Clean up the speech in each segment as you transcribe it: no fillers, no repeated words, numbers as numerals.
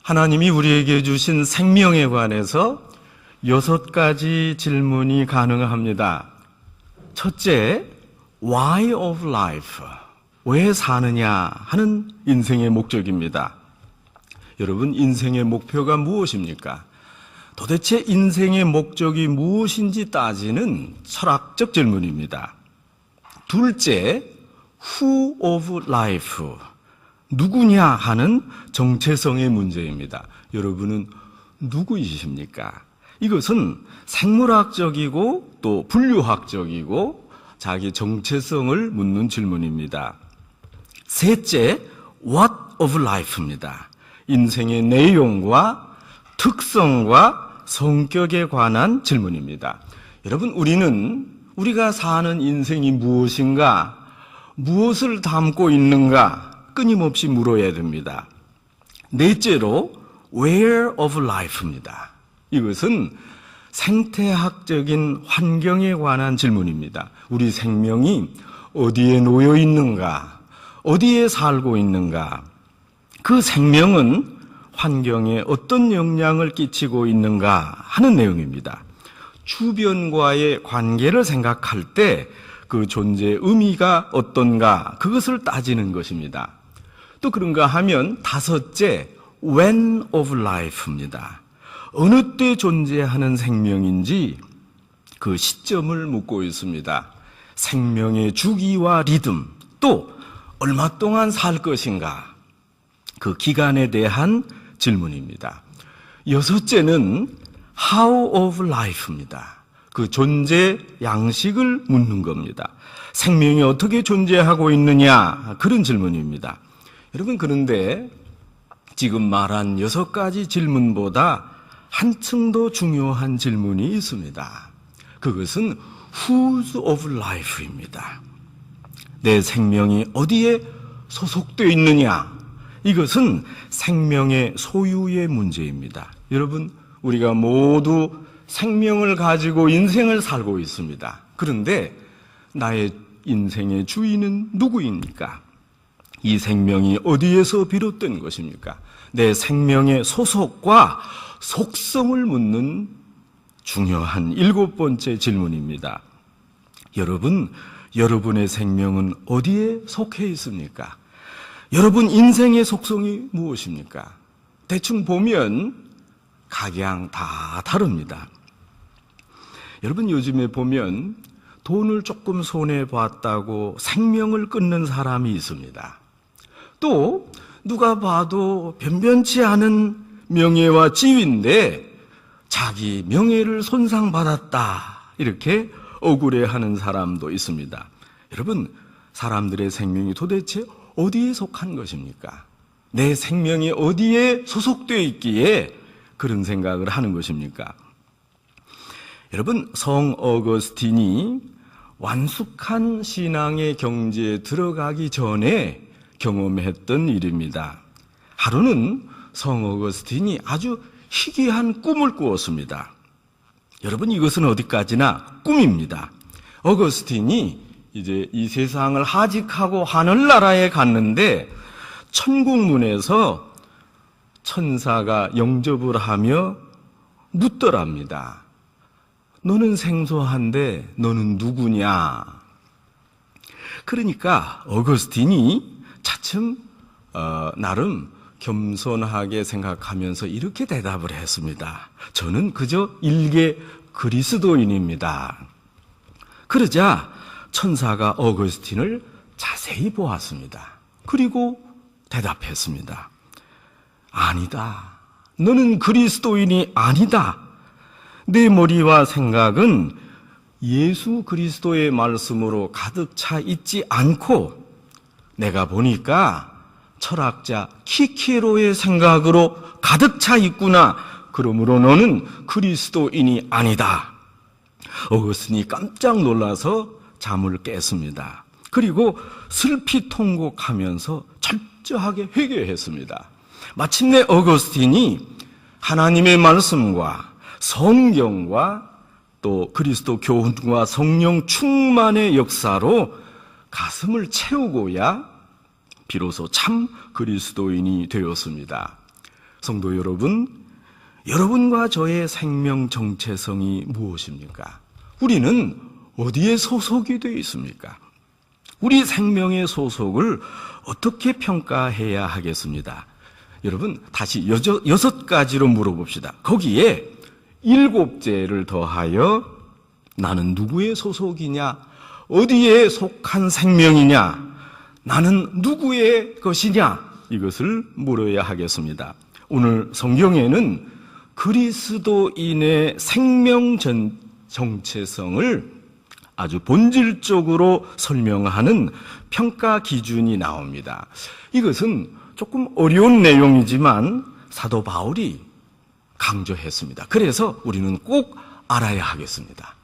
하나님이 우리에게 주신 생명에 관해서 6가지 질문이 가능합니다. 첫째, why of life? 왜 사느냐 하는 인생의 목적입니다. 여러분, 인생의 목표가 무엇입니까? 도대체 인생의 목적이 무엇인지 따지는 철학적 질문입니다. 둘째, who of life? 누구냐 하는 정체성의 문제입니다. 여러분은 누구이십니까? 이것은 생물학적이고 또 분류학적이고 자기 정체성을 묻는 질문입니다. 셋째, what of life입니다. 인생의 내용과 특성과 성격에 관한 질문입니다. 여러분, 우리가 사는 인생이 무엇인가, 무엇을 담고 있는가 끊임없이 물어야 됩니다. 넷째로 where of life입니다. 이것은 생태학적인 환경에 관한 질문입니다. 우리 생명이 어디에 놓여 있는가, 어디에 살고 있는가, 그 생명은 환경에 어떤 영향을 끼치고 있는가 하는 내용입니다. 주변과의 관계를 생각할 때 그 존재의 의미가 어떤가, 그것을 따지는 것입니다. 또 그런가 하면 다섯째, when of life입니다. 어느 때 존재하는 생명인지 그 시점을 묻고 있습니다. 생명의 주기와 리듬, 또 얼마 동안 살 것인가, 그 기간에 대한 질문입니다. 여섯째는 how of life입니다. 그 존재 양식을 묻는 겁니다. 생명이 어떻게 존재하고 있느냐, 그런 질문입니다. 여러분, 그런데 지금 말한 6가지 질문보다 한층 더 중요한 질문이 있습니다. 그것은 whose of life입니다. 내 생명이 어디에 소속되어 있느냐, 이것은 생명의 소유의 문제입니다. 여러분, 우리가 모두 생명을 가지고 인생을 살고 있습니다. 그런데 나의 인생의 주인은 누구입니까? 이 생명이 어디에서 비롯된 것입니까? 내 생명의 소속과 속성을 묻는 중요한 7번째 질문입니다. 여러분, 여러분의 생명은 어디에 속해 있습니까? 여러분 인생의 속성이 무엇입니까? 대충 보면 각양 다 다릅니다. 여러분, 요즘에 보면 돈을 조금 손해봤다고 생명을 끊는 사람이 있습니다. 또 누가 봐도 변변치 않은 명예와 지위인데 자기 명예를 손상받았다, 이렇게 억울해하는 사람도 있습니다. 여러분, 사람들의 생명이 도대체 어디에 속한 것입니까? 내 생명이 어디에 소속되어 있기에 그런 생각을 하는 것입니까? 여러분, 성 어거스틴이 완숙한 신앙의 경지에 들어가기 전에 경험했던 일입니다. 하루는 성 어거스틴이 아주 희귀한 꿈을 꾸었습니다. 여러분, 이것은 어디까지나 꿈입니다. 어거스틴이 이제 이 세상을 하직하고 하늘나라에 갔는데 천국문에서 천사가 영접을 하며 묻더랍니다. 너는 생소한데 너는 누구냐? 그러니까 어거스틴이 차츰 나름 겸손하게 생각하면서 이렇게 대답을 했습니다. 저는 그저 일개 그리스도인입니다. 그러자 천사가 어거스틴을 자세히 보았습니다. 그리고 대답했습니다. 아니다. 너는 그리스도인이 아니다. 내 머리와 생각은 예수 그리스도의 말씀으로 가득 차 있지 않고 내가 보니까 철학자 키케로의 생각으로 가득 차 있구나. 그러므로 너는 그리스도인이 아니다. 어거스틴이 깜짝 놀라서 잠을 깼습니다. 그리고 슬피 통곡하면서 철저하게 회개했습니다. 마침내 어거스틴이 하나님의 말씀과 성경과 또 그리스도 교훈과 성령 충만의 역사로 가슴을 채우고야 비로소 참 그리스도인이 되었습니다. 성도 여러분, 여러분과 저의 생명 정체성이 무엇입니까? 우리는 어디에 소속이 되어 있습니까? 우리 생명의 소속을 어떻게 평가해야 하겠습니다. 여러분, 다시 6가지로 물어봅시다. 거기에 7제를 더하여 나는 누구의 소속이냐? 어디에 속한 생명이냐? 나는 누구의 것이냐? 이것을 물어야 하겠습니다. 오늘 성경에는 그리스도인의 생명 정체성을 아주 본질적으로 설명하는 평가 기준이 나옵니다. 이것은 조금 어려운 내용이지만 사도 바울이 강조했습니다. 그래서 우리는 꼭 알아야 하겠습니다.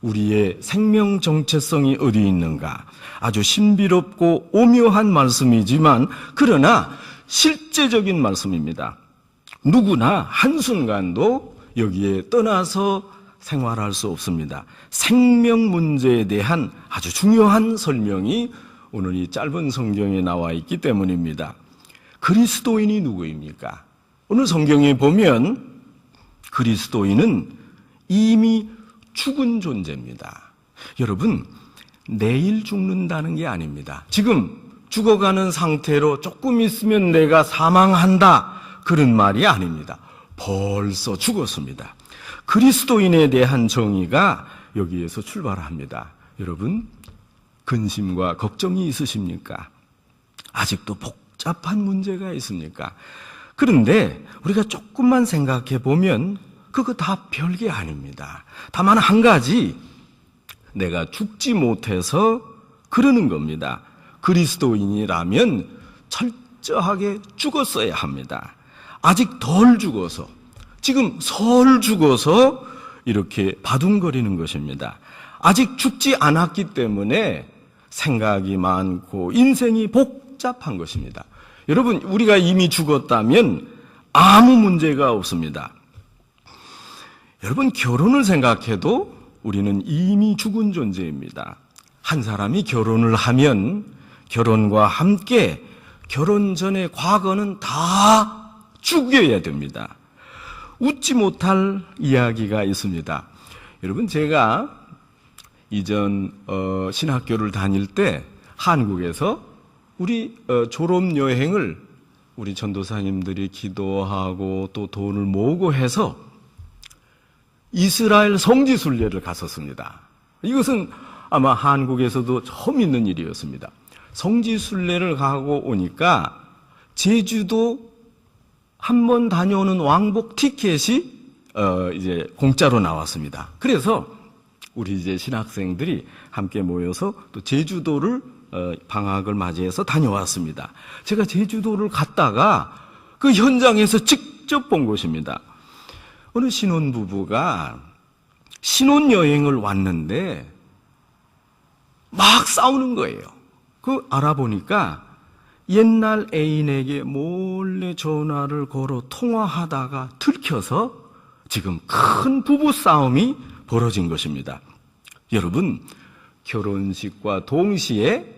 우리의 생명 정체성이 어디 있는가? 아주 신비롭고 오묘한 말씀이지만 그러나 실제적인 말씀입니다. 누구나 한순간도 여기에 떠나서 생활할 수 없습니다. 생명 문제에 대한 아주 중요한 설명이 오늘 이 짧은 성경에 나와 있기 때문입니다. 그리스도인이 누구입니까? 오늘 성경에 보면 그리스도인은 이미 죽은 존재입니다. 여러분, 내일 죽는다는 게 아닙니다. 지금 죽어가는 상태로 조금 있으면 내가 사망한다, 그런 말이 아닙니다. 벌써 죽었습니다. 그리스도인에 대한 정의가 여기에서 출발합니다. 여러분, 근심과 걱정이 있으십니까? 아직도 복잡한 문제가 있습니까? 그런데 우리가 조금만 생각해 보면 그거 다 별게 아닙니다. 다만 한 가지, 내가 죽지 못해서 그러는 겁니다. 그리스도인이라면 철저하게 죽었어야 합니다. 아직 덜 죽어서, 지금 설 죽어서 이렇게 바둥거리는 것입니다. 아직 죽지 않았기 때문에 생각이 많고 인생이 복잡한 것입니다. 여러분, 우리가 이미 죽었다면 아무 문제가 없습니다. 여러분, 결혼을 생각해도 우리는 이미 죽은 존재입니다. 한 사람이 결혼을 하면 결혼과 함께 결혼 전의 과거는 다 죽여야 됩니다. 웃지 못할 이야기가 있습니다. 여러분, 제가 이전 신학교를 다닐 때 한국에서 우리 졸업여행을 우리 전도사님들이 기도하고 또 돈을 모으고 해서 이스라엘 성지순례를 갔었습니다. 이것은 아마 한국에서도 처음 있는 일이었습니다. 성지순례를 가고 오니까 제주도 한 번 다녀오는 왕복 티켓이 이제 공짜로 나왔습니다. 그래서 우리 이제 신학생들이 함께 모여서 또 제주도를 방학을 맞이해서 다녀왔습니다. 제가 제주도를 갔다가 그 현장에서 직접 본 것입니다. 어느 신혼부부가 신혼여행을 왔는데 막 싸우는 거예요. 그 알아보니까 옛날 애인에게 몰래 전화를 걸어 통화하다가 들켜서 지금 큰 부부싸움이 벌어진 것입니다. 여러분, 결혼식과 동시에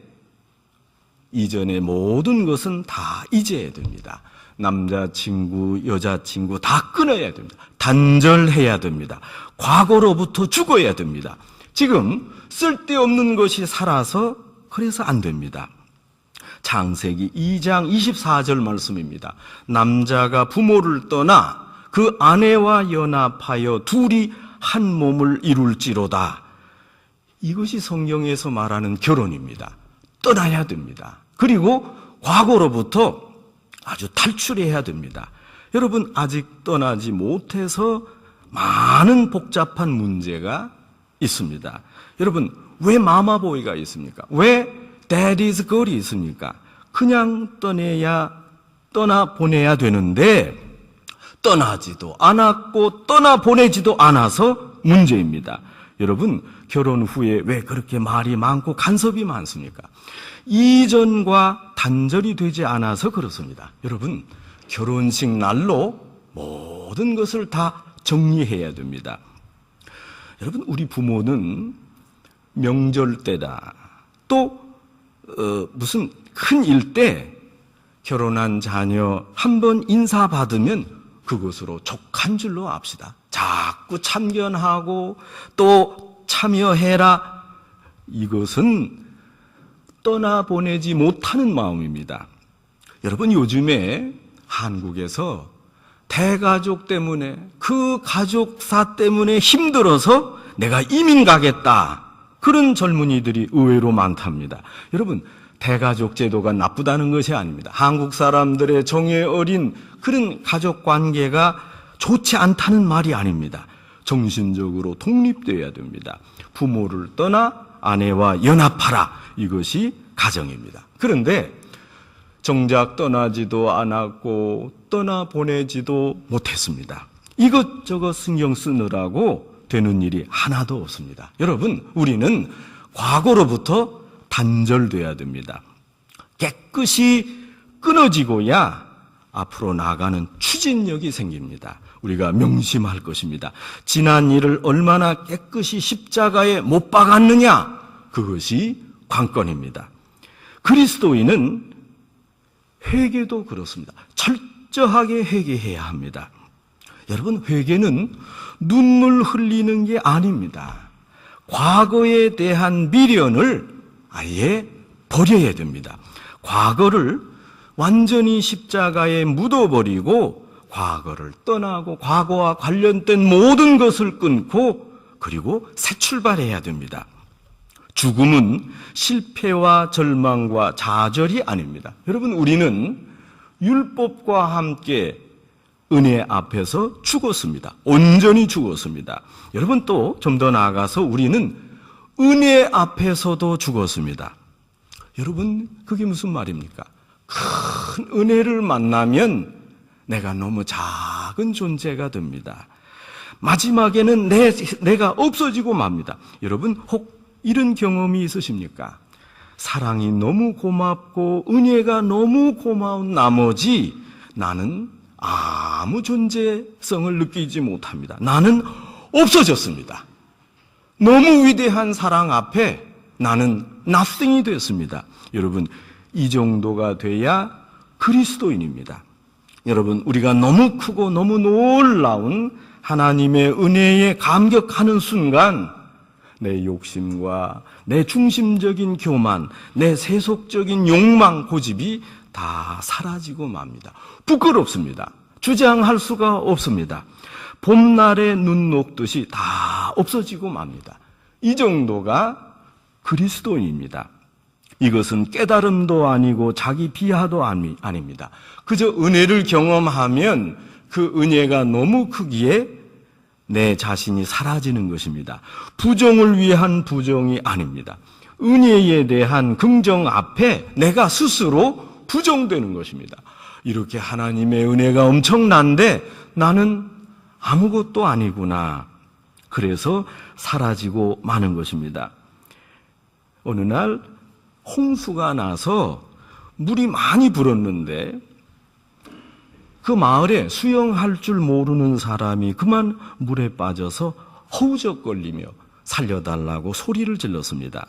이전의 모든 것은 다 잊어야 됩니다. 남자친구, 여자친구 다 끊어야 됩니다. 단절해야 됩니다. 과거로부터 죽어야 됩니다. 지금 쓸데없는 것이 살아서 그래서 안 됩니다. 창세기 2장 24절 말씀입니다. 남자가 부모를 떠나 그 아내와 연합하여 둘이 한 몸을 이룰지로다. 이것이 성경에서 말하는 결혼입니다. 떠나야 됩니다. 그리고 과거로부터 아주 탈출해야 됩니다. 여러분, 아직 떠나지 못해서 많은 복잡한 문제가 있습니다. 여러분, 왜 마마보이가 있습니까? 왜 daddy's girl이 있습니까? 그냥 떠나보내야 되는데 떠나지도 않았고 떠나보내지도 않아서 문제입니다. 여러분, 결혼 후에 왜 그렇게 말이 많고 간섭이 많습니까? 이전과 단절이 되지 않아서 그렇습니다. 여러분, 결혼식 날로 모든 것을 다 정리해야 됩니다. 여러분, 우리 부모는 명절 때다, 또 무슨 큰 일 때 결혼한 자녀 한 번 인사받으면 그것으로 족한 줄로 압시다. 자꾸 참견하고 또 참여해라. 이것은 떠나보내지 못하는 마음입니다. 여러분, 요즘에 한국에서 대가족 때문에, 그 가족사 때문에 힘들어서 내가 이민 가겠다, 그런 젊은이들이 의외로 많답니다. 여러분, 대가족 제도가 나쁘다는 것이 아닙니다. 한국 사람들의 정에 어린 그런 가족 관계가 좋지 않다는 말이 아닙니다. 정신적으로 독립되어야 됩니다. 부모를 떠나 아내와 연합하라, 이것이 가정입니다. 그런데 정작 떠나지도 않았고 떠나보내지도 못했습니다. 이것저것 신경 쓰느라고 되는 일이 하나도 없습니다. 여러분, 우리는 과거로부터 단절돼야 됩니다. 깨끗이 끊어지고야 앞으로 나가는 추진력이 생깁니다. 우리가 명심할 것입니다. 지난 일을 얼마나 깨끗이 십자가에 못 박았느냐, 그것이 관건입니다. 그리스도인은 회개도 그렇습니다. 철저하게 회개해야 합니다. 여러분, 회개는 눈물 흘리는 게 아닙니다. 과거에 대한 미련을 아예 버려야 됩니다. 과거를 완전히 십자가에 묻어버리고 과거를 떠나고 과거와 관련된 모든 것을 끊고 그리고 새 출발해야 됩니다. 죽음은 실패와 절망과 좌절이 아닙니다. 여러분, 우리는 율법과 함께 은혜 앞에서 죽었습니다. 온전히 죽었습니다. 여러분, 또 좀 더 나아가서 우리는 은혜 앞에서도 죽었습니다. 여러분, 그게 무슨 말입니까? 큰 은혜를 만나면 내가 너무 작은 존재가 됩니다. 마지막에는 내가 없어지고 맙니다. 여러분, 혹 이런 경험이 있으십니까? 사랑이 너무 고맙고 은혜가 너무 고마운 나머지 나는 아무 존재성을 느끼지 못합니다. 나는 없어졌습니다. 너무 위대한 사랑 앞에 나는 nothing이 됐습니다. 여러분, 이 정도가 돼야 그리스도인입니다. 여러분, 우리가 너무 크고 너무 놀라운 하나님의 은혜에 감격하는 순간 내 욕심과 내 중심적인 교만, 내 세속적인 욕망, 고집이 다 사라지고 맙니다. 부끄럽습니다. 주장할 수가 없습니다. 봄날에 눈 녹듯이 다 없어지고 맙니다. 이 정도가 그리스도인입니다. 이것은 깨달음도 아니고 자기 비하도 아닙니다. 그저 은혜를 경험하면 그 은혜가 너무 크기에 내 자신이 사라지는 것입니다. 부정을 위한 부정이 아닙니다. 은혜에 대한 긍정 앞에 내가 스스로 부정되는 것입니다. 이렇게 하나님의 은혜가 엄청난데 나는 아무것도 아니구나. 그래서 사라지고 마는 것입니다. 어느 날 홍수가 나서 물이 많이 불었는데 그 마을에 수영할 줄 모르는 사람이 그만 물에 빠져서 허우적거리며 살려달라고 소리를 질렀습니다.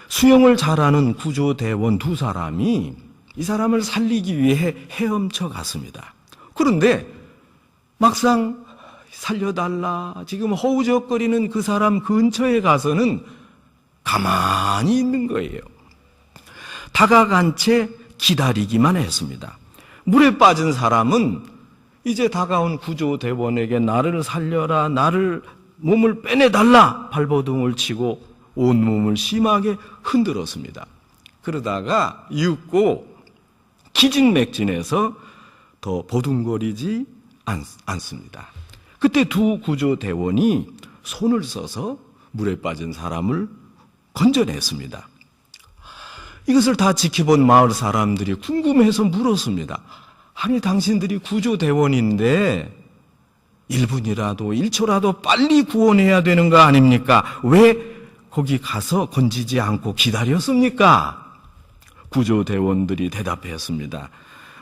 수영을 잘하는 구조대원 두 사람이 이 사람을 살리기 위해 헤엄쳐 갔습니다. 그런데 막상 살려달라, 지금 허우적거리는 그 사람 근처에 가서는 가만히 있는 거예요. 다가간 채 기다리기만 했습니다. 물에 빠진 사람은 이제 다가온 구조대원에게 나를 살려라, 나를 몸을 빼내달라 발버둥을 치고 온몸을 심하게 흔들었습니다. 그러다가 이윽고 기진맥진해서 더 보둥거리지 않습니다. 그때 두 구조대원이 손을 써서 물에 빠진 사람을 건져냈습니다. 이것을 다 지켜본 마을 사람들이 궁금해서 물었습니다. 아니, 당신들이 구조대원인데 1분이라도 1초라도 빨리 구원해야 되는 거 아닙니까? 왜 거기 가서 건지지 않고 기다렸습니까? 구조대원들이 대답했습니다.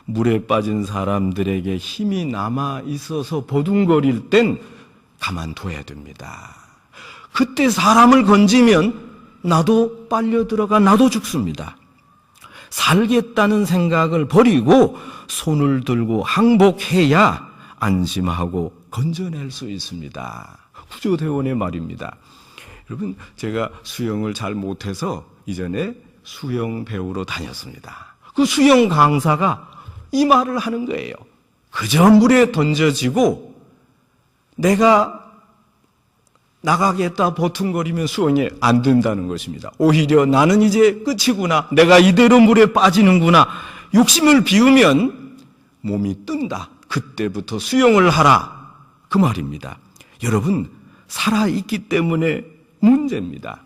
물에 빠진 사람들에게 힘이 남아 있어서 버둥거릴 땐 가만둬야 됩니다. 그때 사람을 건지면 나도 빨려 들어가 나도 죽습니다. 살겠다는 생각을 버리고 손을 들고 항복해야 안심하고 건져낼 수 있습니다. 구조대원의 말입니다. 여러분, 제가 수영을 잘 못해서 이전에 수영 배우러 다녔습니다. 그 수영 강사가 이 말을 하는 거예요. 그저 물에 던져지고 내가 나가겠다 버둥거리면 수영이 안 된다는 것입니다. 오히려 나는 이제 끝이구나, 내가 이대로 물에 빠지는구나, 욕심을 비우면 몸이 뜬다. 그때부터 수영을 하라, 그 말입니다. 여러분, 살아있기 때문에 문제입니다.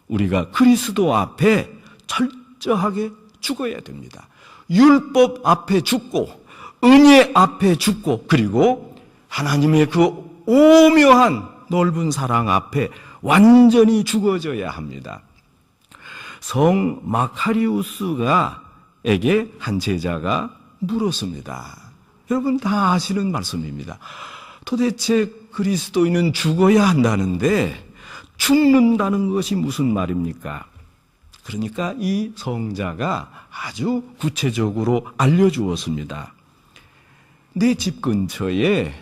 우리가 그리스도 앞에 철저하게 죽어야 됩니다. 율법 앞에 죽고 은혜 앞에 죽고, 그리고 하나님의 그 오묘한 넓은 사랑 앞에 완전히 죽어져야 합니다. 성 마카리우스에게 한 제자가 물었습니다. 여러분 다 아시는 말씀입니다. 도대체 그리스도인은 죽어야 한다는데 죽는다는 것이 무슨 말입니까? 그러니까 이 성자가 아주 구체적으로 알려주었습니다. 내 집 근처에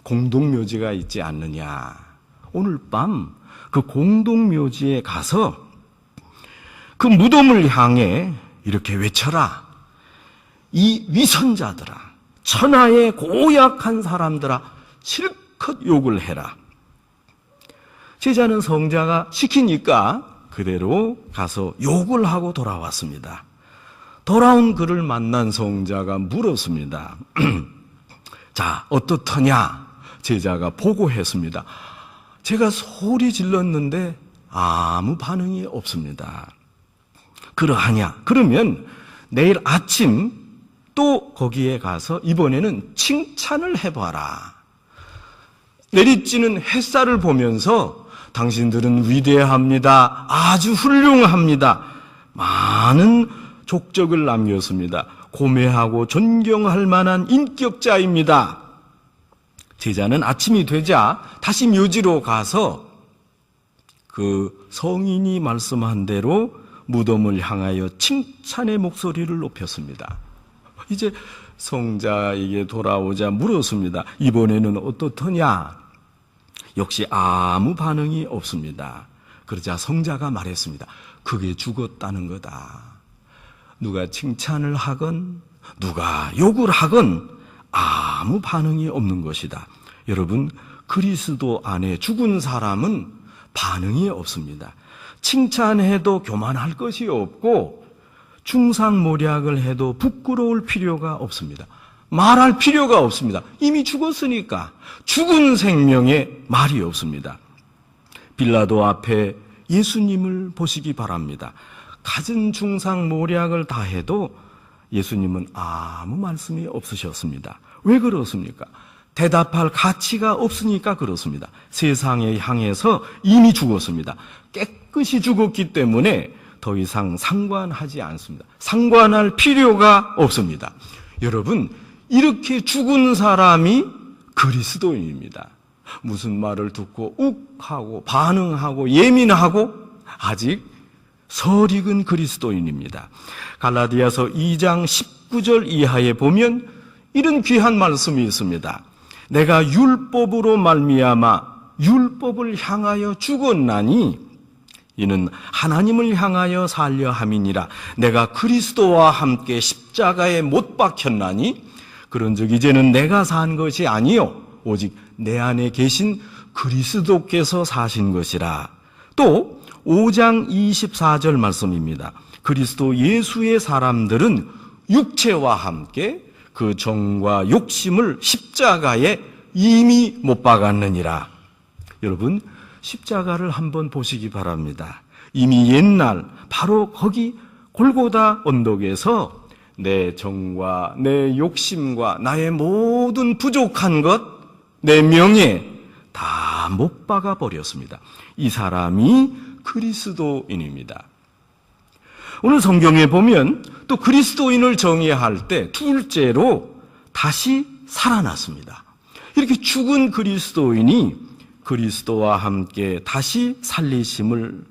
공동묘지가 있지 않느냐. 오늘 밤 그 공동묘지에 가서 그 무덤을 향해 이렇게 외쳐라. 이 위선자들아, 천하의 고약한 사람들아, 실컷 욕을 해라. 제자는 성자가 시키니까 그대로 가서 욕을 하고 돌아왔습니다. 돌아온 그를 만난 성자가 물었습니다. 자, 어떻더냐? 제자가 보고했습니다. 제가 소리 질렀는데 아무 반응이 없습니다. 그러하냐? 그러면 내일 아침 또 거기에 가서 이번에는 칭찬을 해봐라. 내리쬐는 햇살을 보면서 당신들은 위대합니다. 아주 훌륭합니다. 많은 족적을 남겼습니다. 고매하고 존경할 만한 인격자입니다. 제자는 아침이 되자 다시 묘지로 가서 그 성인이 말씀한 대로 무덤을 향하여 칭찬의 목소리를 높였습니다. 이제 성자에게 돌아오자 물었습니다. 이번에는 어떻더냐? 역시 아무 반응이 없습니다. 그러자 성자가 말했습니다. 그게 죽었다는 거다. 누가 칭찬을 하건 누가 욕을 하건 아무 반응이 없는 것이다. 여러분, 그리스도 안에 죽은 사람은 반응이 없습니다. 칭찬해도 교만할 것이 없고 중상모략을 해도 부끄러울 필요가 없습니다. 말할 필요가 없습니다. 이미 죽었으니까. 죽은 생명에 말이 없습니다. 빌라도 앞에 예수님을 보시기 바랍니다. 갖은 중상모략을 다 해도 예수님은 아무 말씀이 없으셨습니다. 왜 그렇습니까? 대답할 가치가 없으니까 그렇습니다. 세상에 향해서 이미 죽었습니다. 깨끗이 죽었기 때문에 더 이상 상관하지 않습니다. 상관할 필요가 없습니다. 여러분, 이렇게 죽은 사람이 그리스도인입니다. 무슨 말을 듣고 욱하고 반응하고 예민하고 아직 설익은 그리스도인입니다. 갈라디아서 2장 19절 이하에 보면 이런 귀한 말씀이 있습니다. 내가 율법으로 말미암아 율법을 향하여 죽었나니 이는 하나님을 향하여 살려 함이니라. 내가 그리스도와 함께 십자가에 못 박혔나니 그런즉 이제는 내가 산 것이 아니요 오직 내 안에 계신 그리스도께서 사신 것이라. 또 5장 24절 말씀입니다. 그리스도 예수의 사람들은 육체와 함께 그 정과 욕심을 십자가에 이미 못 박았느니라. 여러분, 십자가를 한번 보시기 바랍니다. 이미 옛날 바로 거기 골고다 언덕에서 내 정과 내 욕심과 나의 모든 부족한 것, 내 명예 다 못 박아 버렸습니다. 이 사람이 그리스도인입니다. 오늘 성경에 보면 또 그리스도인을 정의할 때 둘째로 다시 살아났습니다. 이렇게 죽은 그리스도인이 그리스도와 함께 다시 살리심을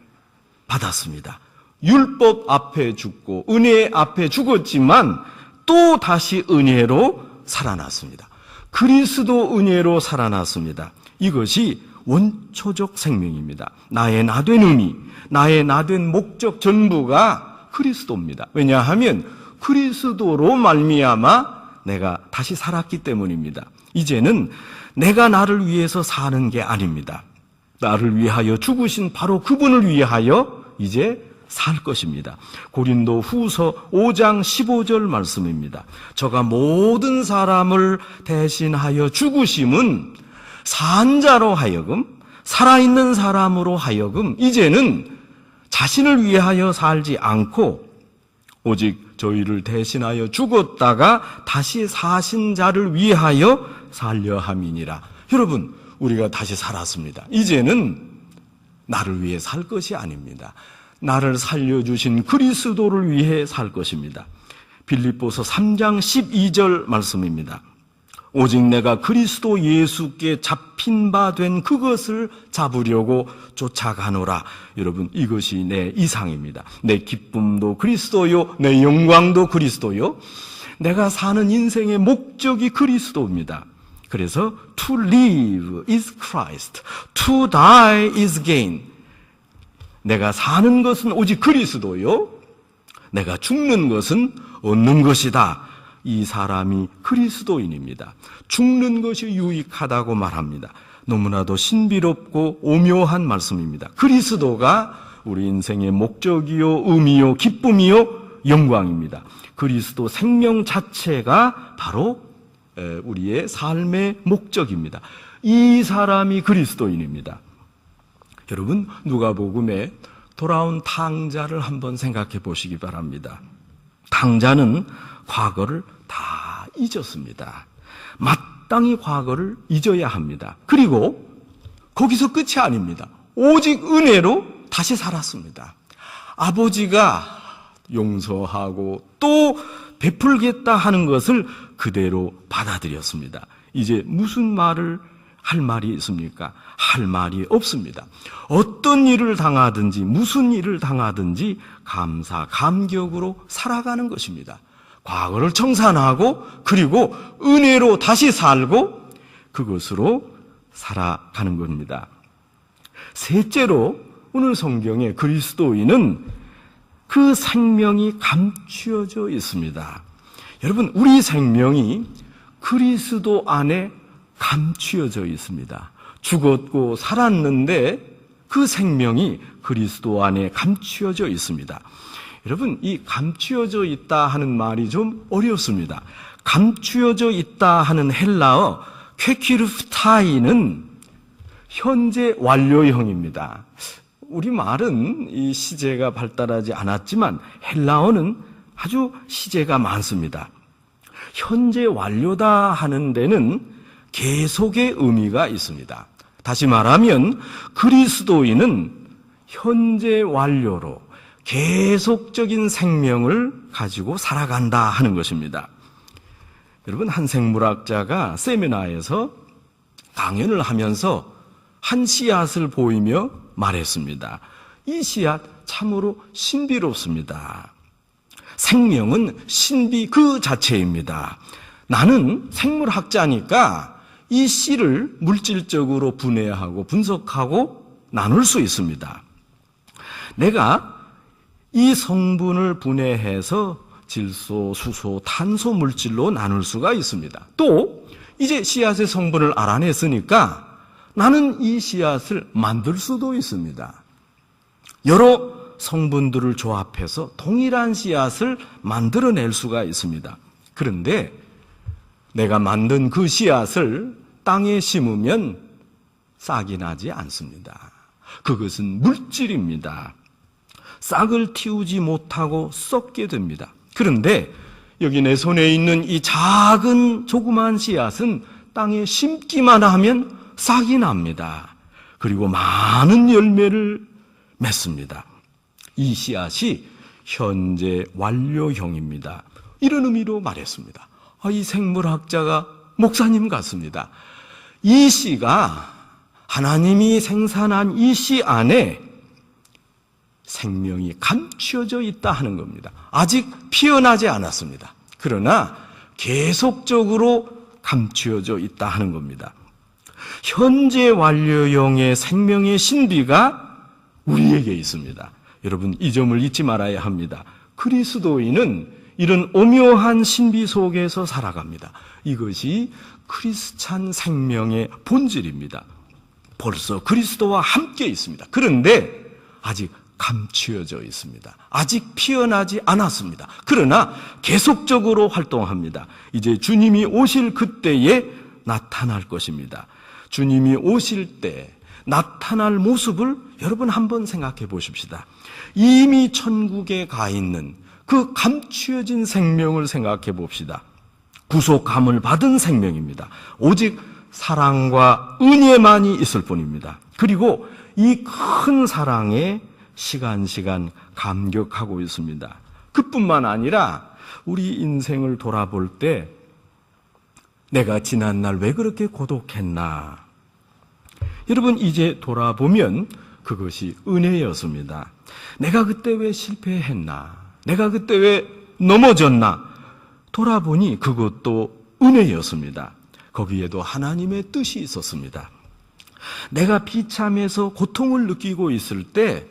받았습니다. 율법 앞에 죽고 은혜 앞에 죽었지만 또 다시 은혜로 살아났습니다. 그리스도 은혜로 살아났습니다. 이것이 원초적 생명입니다. 나의 나된 의미, 나의 나된 목적 전부가 그리스도입니다. 왜냐하면 그리스도로 말미암아 내가 다시 살았기 때문입니다. 이제는 내가 나를 위해서 사는 게 아닙니다. 나를 위하여 죽으신 바로 그분을 위하여 이제 살 것입니다. 고린도 후서 5장 15절 말씀입니다. 저가 모든 사람을 대신하여 죽으심은 산자로 하여금, 살아있는 사람으로 하여금 이제는 자신을 위하여 살지 않고 오직 저희를 대신하여 죽었다가 다시 사신 자를 위하여 살려 함이니라. 여러분, 우리가 다시 살았습니다. 이제는 나를 위해 살 것이 아닙니다. 나를 살려주신 그리스도를 위해 살 것입니다. 빌립보서 3장 12절 말씀입니다. 오직 내가 그리스도 예수께 잡힌 바 된 그것을 잡으려고 쫓아가노라. 여러분, 이것이 내 이상입니다. 내 기쁨도 그리스도요, 내 영광도 그리스도요. 내가 사는 인생의 목적이 그리스도입니다. 그래서 to live is Christ, to die is gain. 내가 사는 것은 오직 그리스도요, 내가 죽는 것은 얻는 것이다. 이 사람이 그리스도인입니다. 죽는 것이 유익하다고 말합니다. 너무나도 신비롭고 오묘한 말씀입니다. 그리스도가 우리 인생의 목적이요, 의미요, 기쁨이요, 영광입니다. 그리스도 생명 자체가 바로 우리의 삶의 목적입니다. 이 사람이 그리스도인입니다. 여러분, 누가복음에 돌아온 탕자를 한번 생각해 보시기 바랍니다. 탕자는 과거를 다 잊었습니다. 마땅히 과거를 잊어야 합니다. 그리고 거기서 끝이 아닙니다. 오직 은혜로 다시 살았습니다. 아버지가 용서하고 또 베풀겠다 하는 것을 그대로 받아들였습니다. 이제 무슨 말을 할 말이 있습니까? 할 말이 없습니다. 어떤 일을 당하든지 무슨 일을 당하든지 감사, 감격으로 살아가는 것입니다. 과거를 청산하고 그리고 은혜로 다시 살고 그것으로 살아가는 겁니다. 셋째로 오늘 성경에 그리스도인은 그 생명이 감추어져 있습니다. 여러분, 우리 생명이 그리스도 안에 감추어져 있습니다. 죽었고 살았는데 그 생명이 그리스도 안에 감추어져 있습니다. 여러분, 이 감추어져 있다 하는 말이 좀 어렵습니다. 감추어져 있다 하는 헬라어 쾌키르프타이는 현재 완료형입니다. 우리말은 이 시제가 발달하지 않았지만 헬라어는 아주 시제가 많습니다. 현재 완료다 하는 데는 계속의 의미가 있습니다. 다시 말하면 그리스도인은 현재 완료로 계속적인 생명을 가지고 살아간다 하는 것입니다. 여러분, 한 생물학자가 세미나에서 강연을 하면서 한 씨앗을 보이며 말했습니다. 이 씨앗 참으로 신비롭습니다. 생명은 신비 그 자체입니다. 나는 생물학자니까 이 씨를 물질적으로 분해하고 분석하고 나눌 수 있습니다. 내가 이 성분을 분해해서 질소, 수소, 탄소 물질로 나눌 수가 있습니다. 또 이제 씨앗의 성분을 알아냈으니까 나는 이 씨앗을 만들 수도 있습니다. 여러 성분들을 조합해서 동일한 씨앗을 만들어낼 수가 있습니다. 그런데 내가 만든 그 씨앗을 땅에 심으면 싹이 나지 않습니다. 그것은 물질입니다. 싹을 틔우지 못하고 썩게 됩니다. 그런데 여기 내 손에 있는 이 작은 조그만 씨앗은 땅에 심기만 하면 싹이 납니다. 그리고 많은 열매를 맺습니다. 이 씨앗이 현재 완료형입니다. 이런 의미로 말했습니다. 이 생물학자가 목사님 같습니다. 이 씨가 하나님이 생산한 이 씨 안에 생명이 감추어져 있다 하는 겁니다. 아직 피어나지 않았습니다. 그러나 계속적으로 감추어져 있다 하는 겁니다. 현재 완료형의 생명의 신비가 우리에게 있습니다. 여러분, 이 점을 잊지 말아야 합니다. 그리스도인은 이런 오묘한 신비 속에서 살아갑니다. 이것이 크리스찬 생명의 본질입니다. 벌써 그리스도와 함께 있습니다. 그런데 아직 감추어져 있습니다. 아직 피어나지 않았습니다. 그러나 계속적으로 활동합니다. 이제 주님이 오실 그때에 나타날 것입니다. 주님이 오실 때 나타날 모습을 여러분 한번 생각해 보십시다. 이미 천국에 가 있는 그 감추어진 생명을 생각해 봅시다. 구속함을 받은 생명입니다. 오직 사랑과 은혜만이 있을 뿐입니다. 그리고 이 큰 사랑에 시간 감격하고 있습니다. 그뿐만 아니라 우리 인생을 돌아볼 때 내가 지난날 왜 그렇게 고독했나? 여러분, 이제 돌아보면 그것이 은혜였습니다. 내가 그때 왜 실패했나? 내가 그때 왜 넘어졌나? 돌아보니 그것도 은혜였습니다. 거기에도 하나님의 뜻이 있었습니다. 내가 비참해서 고통을 느끼고 있을 때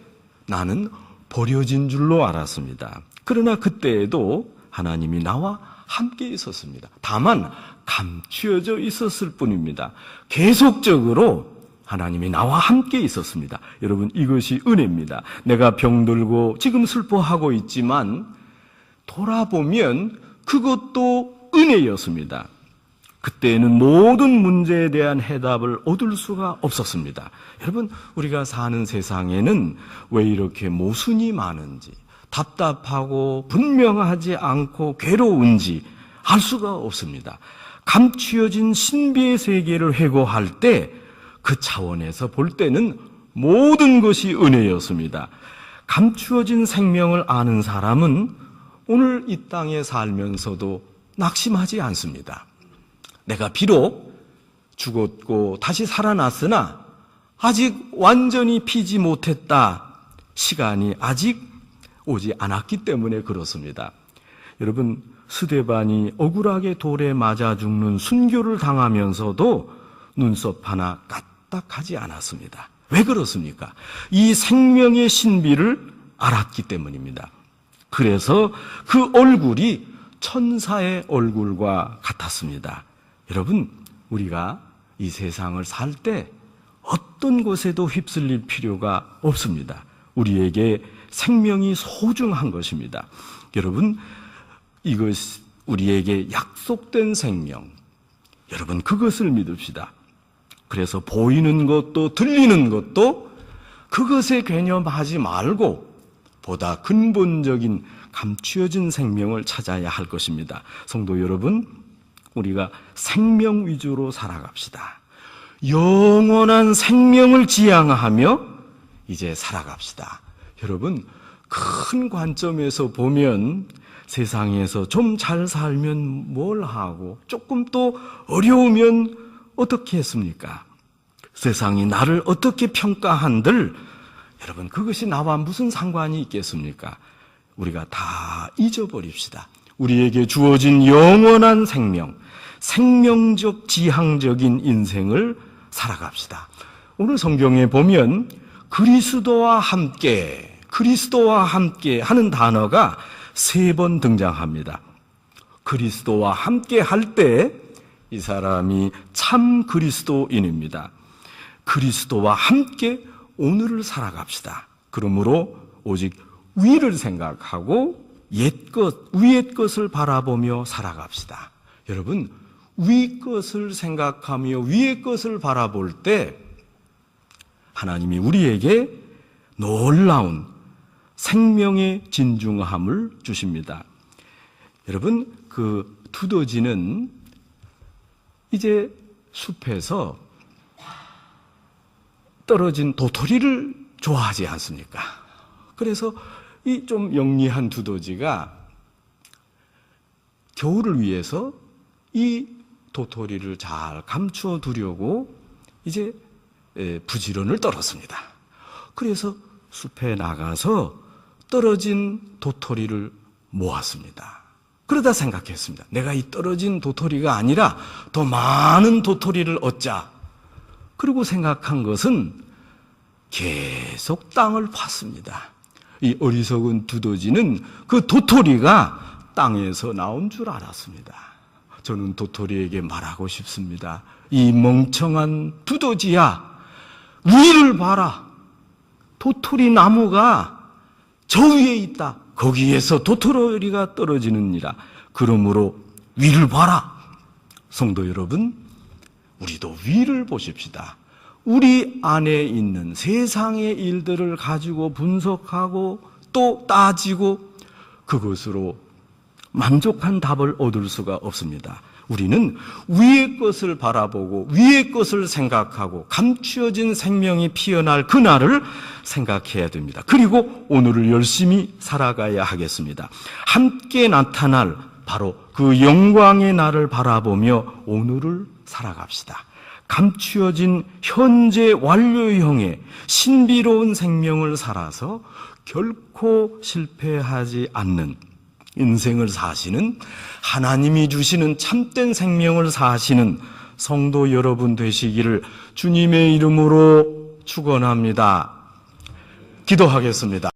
나는 버려진 줄로 알았습니다. 그러나 그때에도 하나님이 나와 함께 있었습니다. 다만 감추어져 있었을 뿐입니다. 계속적으로 하나님이 나와 함께 있었습니다. 여러분, 이것이 은혜입니다. 내가 병들고 지금 슬퍼하고 있지만 돌아보면 그것도 은혜였습니다. 그때는 모든 문제에 대한 해답을 얻을 수가 없었습니다. 여러분, 우리가 사는 세상에는 왜 이렇게 모순이 많은지, 답답하고 분명하지 않고 괴로운지 알 수가 없습니다. 감추어진 신비의 세계를 회고할 때 그 차원에서 볼 때는 모든 것이 은혜였습니다. 감추어진 생명을 아는 사람은 오늘 이 땅에 살면서도 낙심하지 않습니다. 내가 비록 죽었고 다시 살아났으나 아직 완전히 피지 못했다. 시간이 아직 오지 않았기 때문에 그렇습니다. 여러분, 스데반이 억울하게 돌에 맞아 죽는 순교를 당하면서도 눈썹 하나 까딱하지 않았습니다. 왜 그렇습니까? 이 생명의 신비를 알았기 때문입니다. 그래서 그 얼굴이 천사의 얼굴과 같았습니다. 여러분, 우리가 이 세상을 살 때 어떤 것에도 휩쓸릴 필요가 없습니다. 우리에게 생명이 소중한 것입니다. 여러분, 이것이 우리에게 약속된 생명, 여러분 그것을 믿읍시다. 그래서 보이는 것도 들리는 것도 그것에 개념하지 말고 보다 근본적인 감추어진 생명을 찾아야 할 것입니다. 성도 여러분, 우리가 생명 위주로 살아갑시다. 영원한 생명을 지향하며 이제 살아갑시다. 여러분, 큰 관점에서 보면 세상에서 좀 잘 살면 뭘 하고 조금 또 어려우면 어떻게 했습니까? 세상이 나를 어떻게 평가한들 여러분, 그것이 나와 무슨 상관이 있겠습니까? 우리가 다 잊어버립시다. 우리에게 주어진 영원한 생명, 생명적 지향적인 인생을 살아갑시다. 오늘 성경에 보면 그리스도와 함께 하는 단어가 3번 등장합니다. 그리스도와 함께 할 때 이 사람이 참 그리스도인입니다. 그리스도와 함께 오늘을 살아갑시다. 그러므로 오직 위를 생각하고 위의 것을 바라보며 살아갑시다. 여러분, 위 것을 생각하며 위의 것을 바라볼 때 하나님이 우리에게 놀라운 생명의 진중함을 주십니다. 여러분, 그 두더지는 이제 숲에서 떨어진 도토리를 좋아하지 않습니까? 그래서 이 좀 영리한 두더지가 겨울을 위해서 이 도토리를 잘 감추어 두려고 이제 부지런을 떨었습니다. 그래서 숲에 나가서 떨어진 도토리를 모았습니다. 그러다 생각했습니다. 내가 이 떨어진 도토리가 아니라 더 많은 도토리를 얻자. 그리고 생각한 것은 계속 땅을 팠습니다. 이 어리석은 두더지는 그 도토리가 땅에서 나온 줄 알았습니다. 저는 도토리에게 말하고 싶습니다. 이 멍청한 두더지야, 위를 봐라. 도토리 나무가 저 위에 있다. 거기에서 도토리가 떨어지느니라. 그러므로 위를 봐라. 성도 여러분, 우리도 위를 보십시다. 우리 안에 있는 세상의 일들을 가지고 분석하고 또 따지고 그것으로 만족한 답을 얻을 수가 없습니다. 우리는 위의 것을 바라보고 위의 것을 생각하고 감추어진 생명이 피어날 그날을 생각해야 됩니다. 그리고 오늘을 열심히 살아가야 하겠습니다. 함께 나타날 바로 그 영광의 날을 바라보며 오늘을 살아갑시다. 감추어진 현재 완료형의 신비로운 생명을 살아서 결코 실패하지 않는 인생을 사시는, 하나님이 주시는 참된 생명을 사시는 성도 여러분 되시기를 주님의 이름으로 축원합니다. 기도하겠습니다.